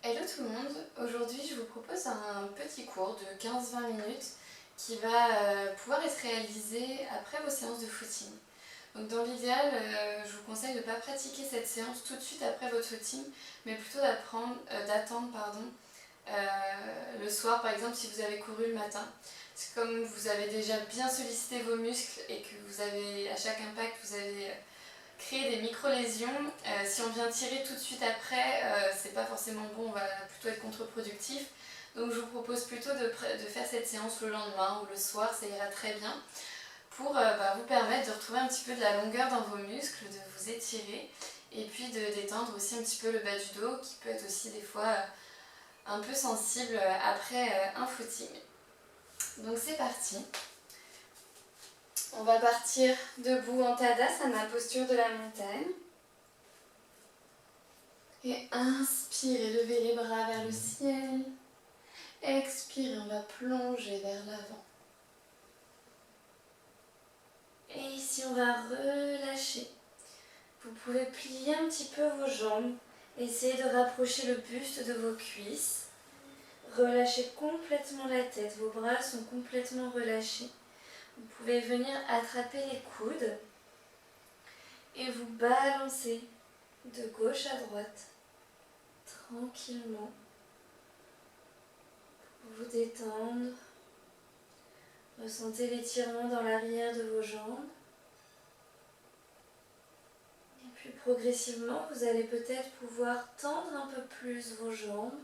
Hello tout le monde, aujourd'hui je vous propose un petit cours de 15-20 minutes qui va pouvoir être réalisé après vos séances de footing. Donc dans l'idéal, je vous conseille de ne pas pratiquer cette séance tout de suite après votre footing, mais plutôt d'attendre le soir par exemple si vous avez couru le matin. C'est comme vous avez déjà bien sollicité vos muscles et que vous avez, à chaque impact, vous avez créé des micro-lésions. Si on vient tirer tout de suite après, c'est pas forcément bon, on va plutôt être contre-productif. Donc je vous propose plutôt de faire cette séance le lendemain ou le soir, ça ira très bien, pour vous permettre de retrouver un petit peu de la longueur dans vos muscles, de vous étirer, et puis de détendre aussi un petit peu le bas du dos, qui peut être aussi des fois un peu sensible après un footing. Donc c'est parti. On va partir debout en Tadasana, posture de la montagne. Et inspirez, levez les bras vers le ciel. Expirez, on va plonger vers l'avant. Et ici, on va relâcher. Vous pouvez plier un petit peu vos jambes. Essayez de rapprocher le buste de vos cuisses. Relâchez complètement la tête. Vos bras sont complètement relâchés. Vous pouvez venir attraper les coudes et vous balancer de gauche à droite, tranquillement. Vous détendre. Ressentez l'étirement dans l'arrière de vos jambes. Et puis progressivement, vous allez peut-être pouvoir tendre un peu plus vos jambes.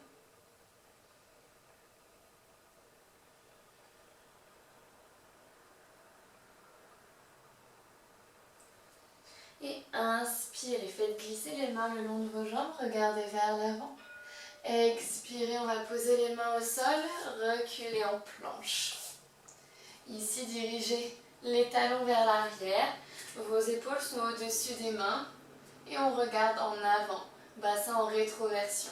Et inspirez, faites glisser les mains le long de vos jambes, regardez vers l'avant. Expirez, on va poser les mains au sol, reculez en planche. Ici, dirigez les talons vers l'arrière, vos épaules sont au-dessus des mains et on regarde en avant, bassin en rétroversion.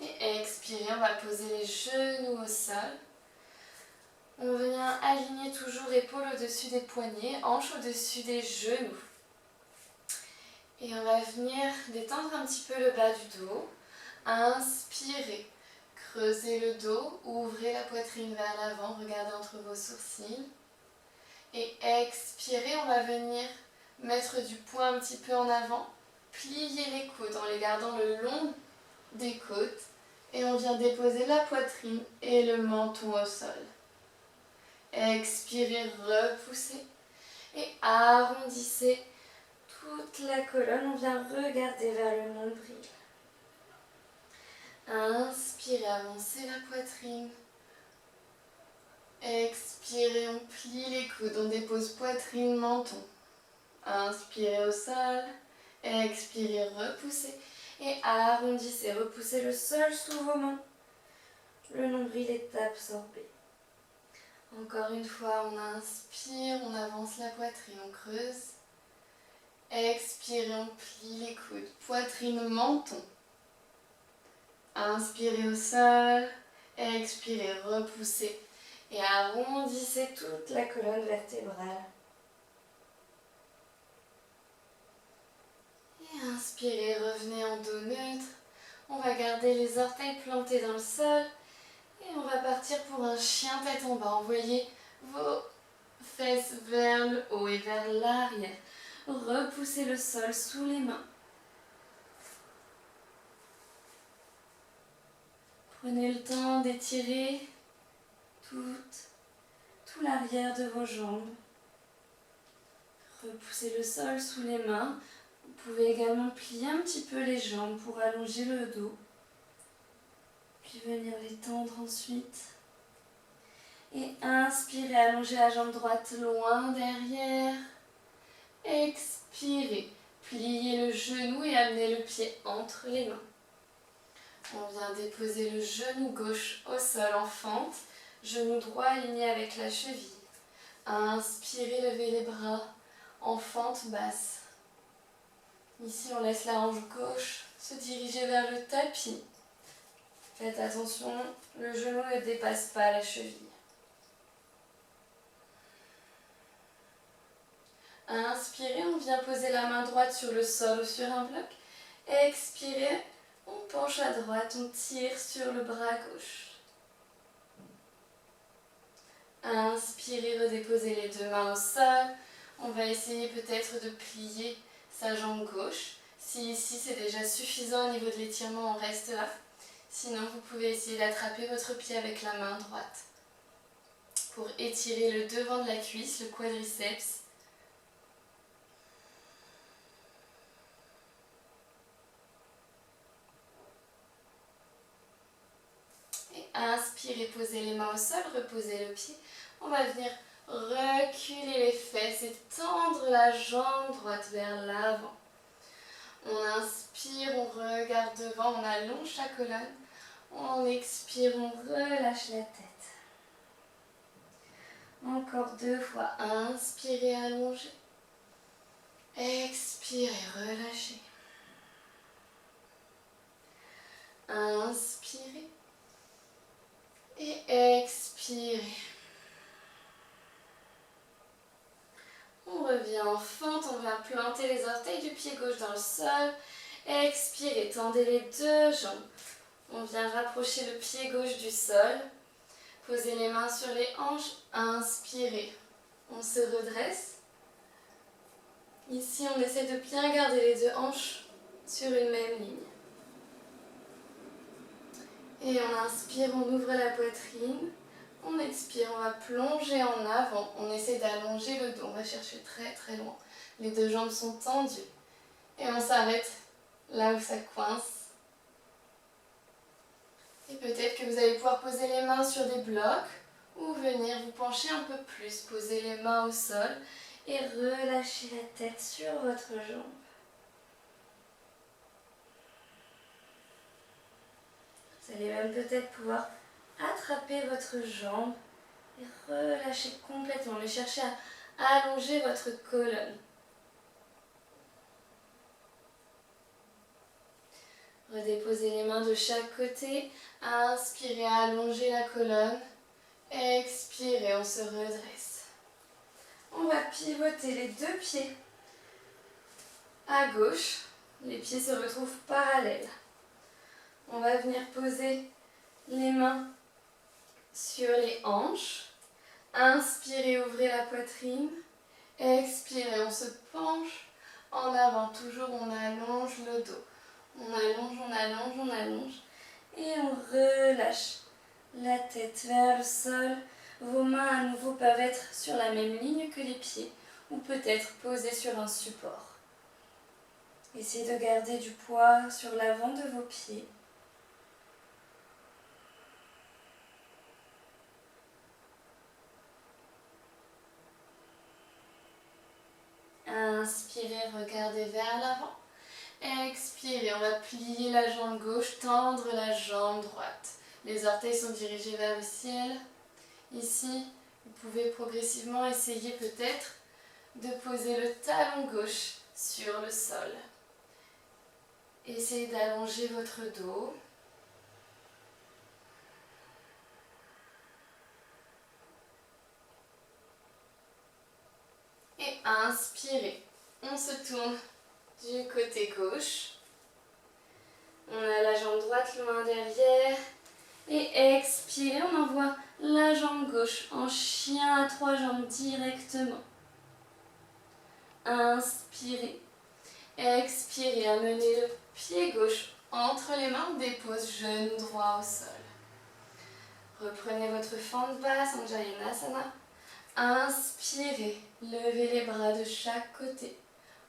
Et expirez, on va poser les genoux au sol. On vient aligner toujours épaules au-dessus des poignets, hanches au-dessus des genoux. Et on va venir détendre un petit peu le bas du dos. Inspirez, creusez le dos, ouvrez la poitrine vers l'avant, regardez entre vos sourcils. Et expirez, on va venir mettre du poing un petit peu en avant, plier les coudes en les gardant le long des côtes. Et on vient déposer la poitrine et le menton au sol. Expirez, repoussez et arrondissez toute la colonne. On vient regarder vers le nombril. Inspirez, avancez la poitrine. Expirez, on plie les coudes, on dépose poitrine, menton. Inspirez au sol. Expirez, repoussez et arrondissez. Repoussez le sol sous vos mains. Le nombril est absorbé. Encore une fois, on inspire, on avance la poitrine, on creuse. Expirez, on plie les coudes, poitrine, menton. Inspirez au sol, expirez, repoussez et arrondissez toute la colonne vertébrale. Et inspirez, revenez en dos neutre. On va garder les orteils plantés dans le sol. Et on va partir pour un chien tête en bas. Envoyez vos fesses vers le haut et vers l'arrière. Repoussez le sol sous les mains. Prenez le temps d'étirer tout l'arrière de vos jambes. Repoussez le sol sous les mains. Vous pouvez également plier un petit peu les jambes pour allonger le dos. Puis venir les tendre ensuite. Et inspirez, allongez la jambe droite loin derrière. Expirez, pliez le genou et amenez le pied entre les mains. On vient déposer le genou gauche au sol en fente, genou droit aligné avec la cheville. Inspirez, levez les bras en fente basse. Ici, on laisse la hanche gauche se diriger vers le tapis. Faites attention, le genou ne dépasse pas la cheville. Inspirez, on vient poser la main droite sur le sol ou sur un bloc. Expirez, On penche à droite, on tire sur le bras gauche. Inspirez, redéposez les deux mains au sol. On va essayer peut-être de plier sa jambe gauche. Si ici c'est déjà suffisant au niveau de l'étirement, on reste là. Sinon, vous pouvez essayer d'attraper votre pied avec la main droite pour étirer le devant de la cuisse, le quadriceps. Et inspirez, posez les mains au sol, reposez le pied. On va venir reculer les fesses et tendre la jambe droite vers l'avant. On inspire, on regarde devant, on allonge la colonne. On expire, on relâche la tête. Encore 2 fois. Inspirez, allongez. Expirez, relâchez. Inspirez. Et expirez. On revient en fente, on vient planter les orteils du pied gauche dans le sol. Expirez, tendez les deux jambes. On vient rapprocher le pied gauche du sol. Posez les mains sur les hanches. Inspirez. On se redresse. Ici, on essaie de bien garder les deux hanches sur une même ligne. Et on inspire, on ouvre la poitrine. On expire, on va plonger en avant. On essaie d'allonger le dos. On va chercher très très loin. Les deux jambes sont tendues. Et on s'arrête là où ça coince. Et peut-être que vous allez pouvoir poser les mains sur des blocs ou venir vous pencher un peu plus. Poser les mains au sol et relâcher la tête sur votre jambe. Vous allez même peut-être pouvoir attraper votre jambe et relâcher complètement. Mais cherchez à allonger votre colonne. Redéposez les mains de chaque côté. Inspirez, allongez la colonne. Expirez, on se redresse. On va pivoter les deux pieds à gauche. Les pieds se retrouvent parallèles. On va venir poser les mains sur les hanches. Inspirez, ouvrez la poitrine. Expirez, on se penche en avant. Toujours, on allonge le dos. On allonge, on allonge, on allonge. Et on relâche la tête vers le sol. Vos mains à nouveau peuvent être sur la même ligne que les pieds ou peut-être posées sur un support. Essayez de garder du poids sur l'avant de vos pieds. Inspirez, regardez vers l'avant. Expirez, on va plier la jambe gauche, tendre la jambe droite. Les orteils sont dirigés vers le ciel. Ici, vous pouvez progressivement essayer peut-être de poser le talon gauche sur le sol. Essayez d'allonger votre dos. Et inspirez. On se tourne du côté gauche. On a la jambe droite loin derrière. Et expirez, on envoie la jambe gauche en chien à 3 jambes directement. Inspirez. Expirez, amenez le pied gauche entre les mains, dépose genou droit au sol. Reprenez votre fente basse en Jayanasana. Inspirez, levez les bras de chaque côté.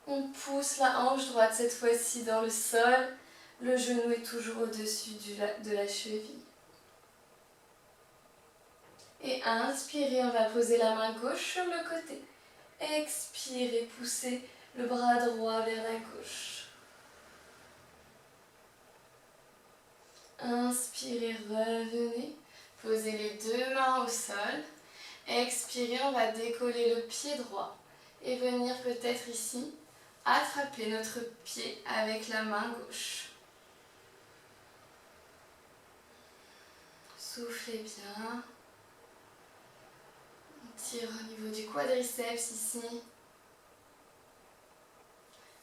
On pousse la hanche droite cette fois-ci dans le sol. Le genou est toujours au-dessus de la cheville. Et inspirez, on va poser la main gauche sur le côté. Expirez, poussez le bras droit vers la gauche. Inspirez, revenez. Posez les deux mains au sol. Expirez, on va décoller le pied droit et venir peut-être ici attraper notre pied avec la main gauche. Soufflez bien. On tire au niveau du quadriceps ici.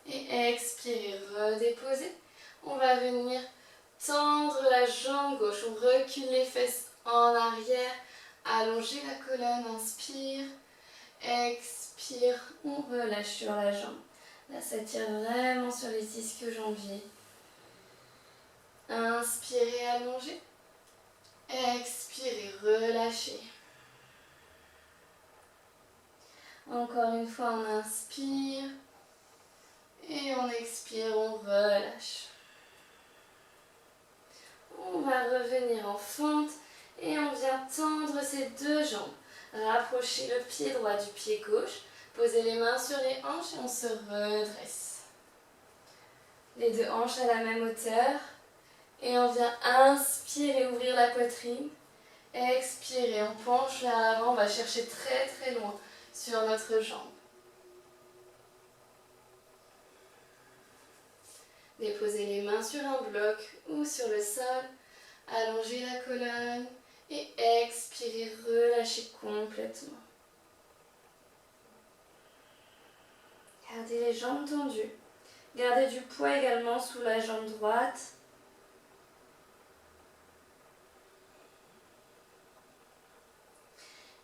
Et expirez, redéposez. On va venir jambe gauche, on recule les fesses en arrière, allongez la colonne, inspire, expire, on relâche sur la jambe. Là, ça tire vraiment sur les ischio-jambiers. Inspirez, allongez. Expirez, relâchez. Encore une fois, on inspire. Et on expire, on relâche. On va revenir en fente et on vient tendre ses deux jambes. Rapprochez le pied droit du pied gauche. Posez les mains sur les hanches et on se redresse. Les deux hanches à la même hauteur. Et on vient inspirer, ouvrir la poitrine. Expirez, on penche vers l'avant, on va chercher très très loin sur notre jambe. Déposez les mains sur un bloc ou sur le sol. Allongez la colonne et expirez, relâchez complètement. Gardez les jambes tendues. Gardez du poids également sous la jambe droite.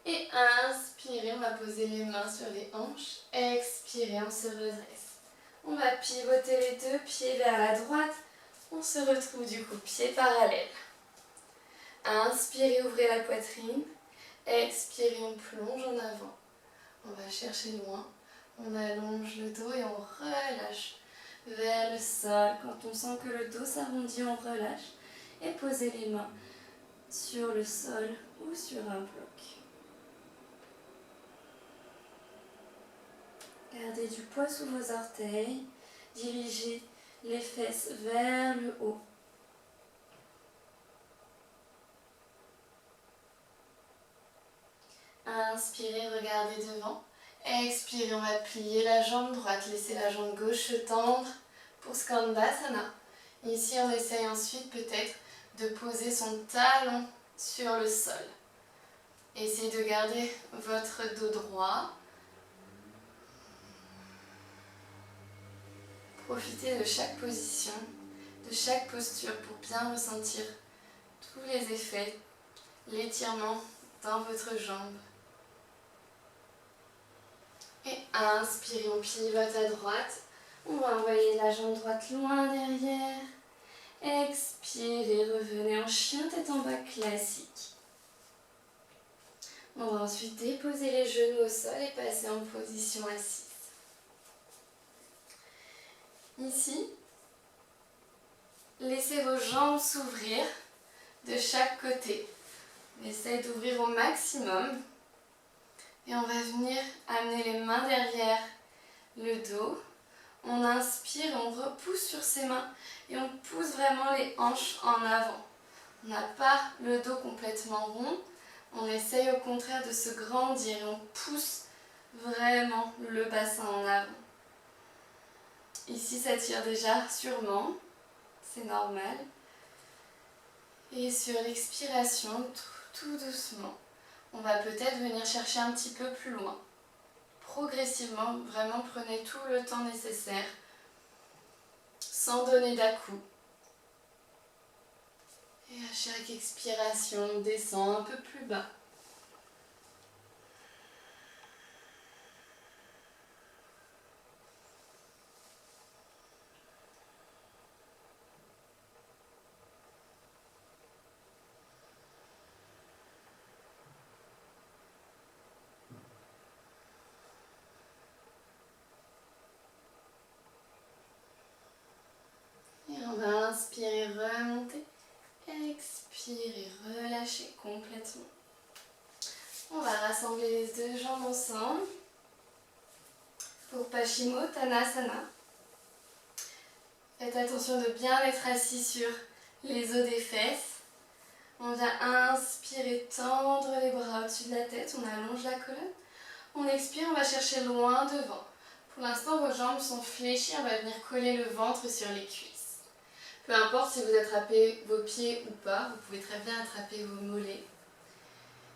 Et inspirez, on va poser les mains sur les hanches. Expirez, on se redresse. On va pivoter les deux pieds vers la droite. On se retrouve du coup pieds parallèles. Inspirez, ouvrez la poitrine. Expirez, on plonge en avant. On va chercher loin. On allonge le dos et on relâche vers le sol. Quand on sent que le dos s'arrondit, on relâche. Et posez les mains sur le sol ou sur un bloc. Gardez du poids sous vos orteils. Dirigez les fesses vers le haut. Inspirez, regardez devant. Expirez, on va plier la jambe droite. Laissez la jambe gauche se tendre pour Skandasana. Ici, on essaye ensuite peut-être de poser son talon sur le sol. Essayez de garder votre dos droit. Profitez de chaque position, de chaque posture pour bien ressentir tous les effets, l'étirement dans votre jambe. Et inspirez, on pivote à droite. On va envoyer la jambe droite loin derrière. Expirez, revenez en chien tête en bas classique. On va ensuite déposer les genoux au sol et passer en position assise. Ici, laissez vos jambes s'ouvrir de chaque côté. On essaye d'ouvrir au maximum. Et on va venir amener les mains derrière le dos. On inspire, on repousse sur ses mains et on pousse vraiment les hanches en avant. On n'a pas le dos complètement rond. On essaye au contraire de se grandir et on pousse vraiment le bassin en avant. Ici, ça tire déjà sûrement, c'est normal. Et sur l'expiration, tout doucement, on va peut-être venir chercher un petit peu plus loin. Progressivement, vraiment prenez tout le temps nécessaire, sans donner d'à-coups. Et à chaque expiration, on descend un peu plus bas. On va inspirer, remonter, expirer, relâcher complètement. On va rassembler les deux jambes ensemble pour Paschimottanasana. Faites attention de bien être assis sur les os des fesses. On vient inspirer, tendre les bras au-dessus de la tête, on allonge la colonne. On expire, on va chercher loin devant. Pour l'instant, vos jambes sont fléchies, on va venir coller le ventre sur les cuisses. Peu importe si vous attrapez vos pieds ou pas, vous pouvez très bien attraper vos mollets.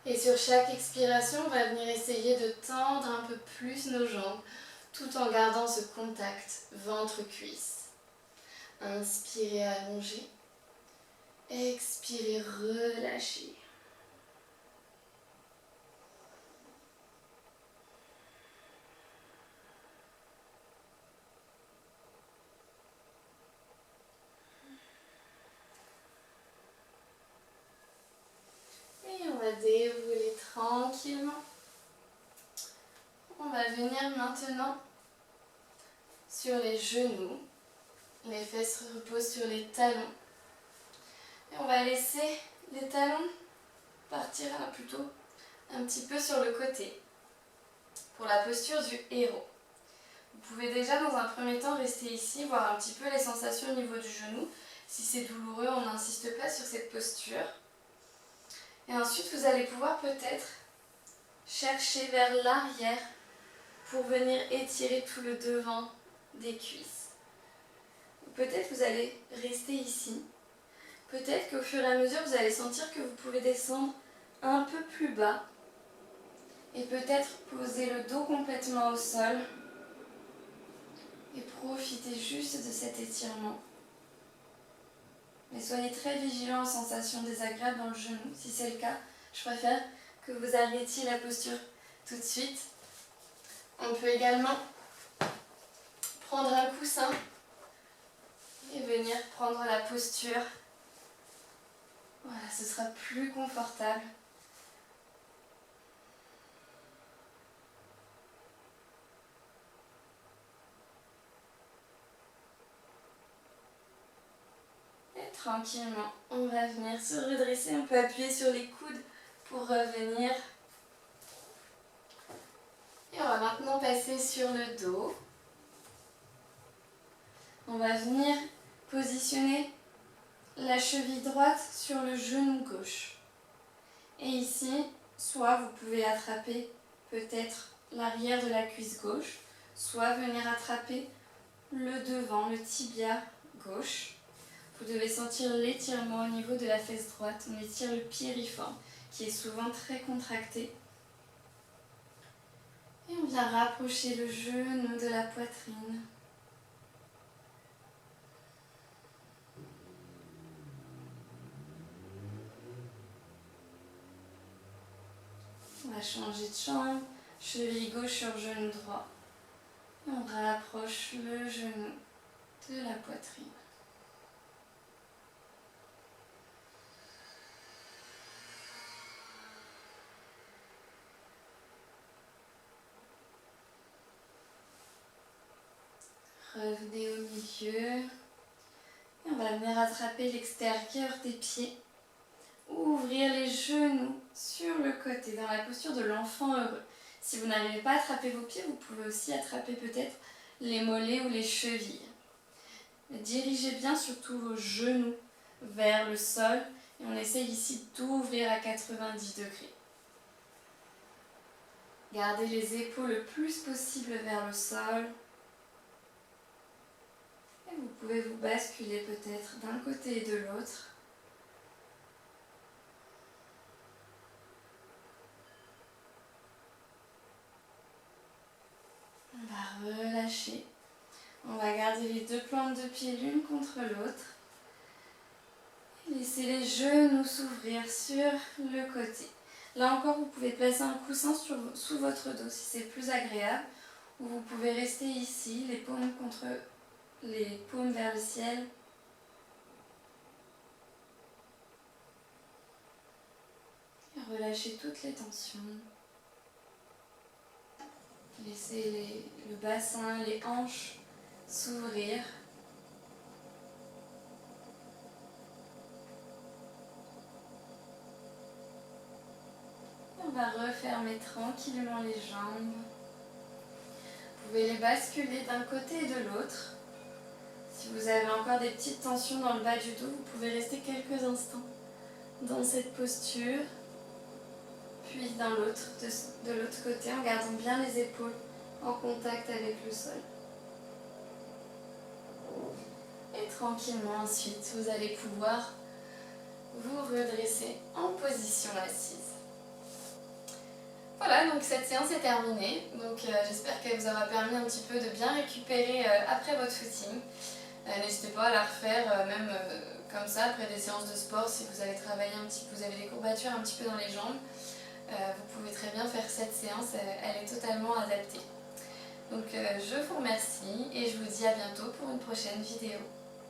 Et sur chaque expiration, on va venir essayer de tendre un peu plus nos jambes, tout en gardant ce contact ventre-cuisse. Inspirez, allongez. Expirez, relâchez. Et on va dérouler tranquillement. On va venir maintenant sur les genoux. Les fesses reposent sur les talons. Et on va laisser les talons partir plutôt un petit peu sur le côté pour la posture du héros. Vous pouvez déjà dans un premier temps rester ici, voir un petit peu les sensations au niveau du genou. Si c'est douloureux, on n'insiste pas sur cette posture. Et ensuite, vous allez pouvoir peut-être chercher vers l'arrière pour venir étirer tout le devant des cuisses. Peut-être vous allez rester ici. Peut-être qu'au fur et à mesure, vous allez sentir que vous pouvez descendre un peu plus bas et peut-être poser le dos complètement au sol et profiter juste de cet étirement. Mais soyez très vigilants aux sensations désagréables dans le genou. Si c'est le cas, je préfère que vous arrêtiez la posture tout de suite. On peut également prendre un coussin et venir prendre la posture. Voilà, ce sera plus confortable. Et tranquillement, on va venir se redresser. On peut appuyer sur les coudes pour revenir. Et on va maintenant passer sur le dos. On va venir positionner la cheville droite sur le genou gauche. Et ici, soit vous pouvez attraper peut-être l'arrière de la cuisse gauche, soit venir attraper le devant, le tibia gauche. Vous devez sentir l'étirement au niveau de la fesse droite. On étire le piriforme qui est souvent très contracté. Et on vient rapprocher le genou de la poitrine. On va changer de jambe, cheville gauche sur genou droit. Et on rapproche le genou de la poitrine. Revenez au milieu. Et on va venir attraper l'extérieur des pieds. Ouvrir les genoux sur le côté, dans la posture de l'enfant heureux. Si vous n'arrivez pas à attraper vos pieds, vous pouvez aussi attraper peut-être les mollets ou les chevilles. Dirigez bien surtout vos genoux vers le sol et on essaye ici d'ouvrir à 90 degrés. Gardez les épaules le plus possible vers le sol. Et vous pouvez vous basculer peut-être d'un côté et de l'autre. On va relâcher. On va garder les deux plantes de pied l'une contre l'autre. Laissez les genoux s'ouvrir sur le côté. Là encore, vous pouvez placer un coussin sous votre dos si c'est plus agréable. Ou vous pouvez rester ici, les paumes contre les paumes vers le ciel. Et relâchez toutes les tensions. Laissez le bassin, les hanches s'ouvrir. On va refermer tranquillement les jambes. Vous pouvez les basculer d'un côté et de l'autre. Si vous avez encore des petites tensions dans le bas du dos, vous pouvez rester quelques instants dans cette posture. Puis de l'autre côté, en gardant bien les épaules en contact avec le sol. Et tranquillement ensuite, vous allez pouvoir vous redresser en position assise. Voilà, donc cette séance est terminée. Donc j'espère qu'elle vous aura permis un petit peu de bien récupérer après votre footing. N'hésitez pas à la refaire même Comme ça, après des séances de sport, si vous avez travaillé vous avez des courbatures un petit peu dans les jambes, vous pouvez très bien faire cette séance, elle est totalement adaptée. Donc je vous remercie et je vous dis à bientôt pour une prochaine vidéo.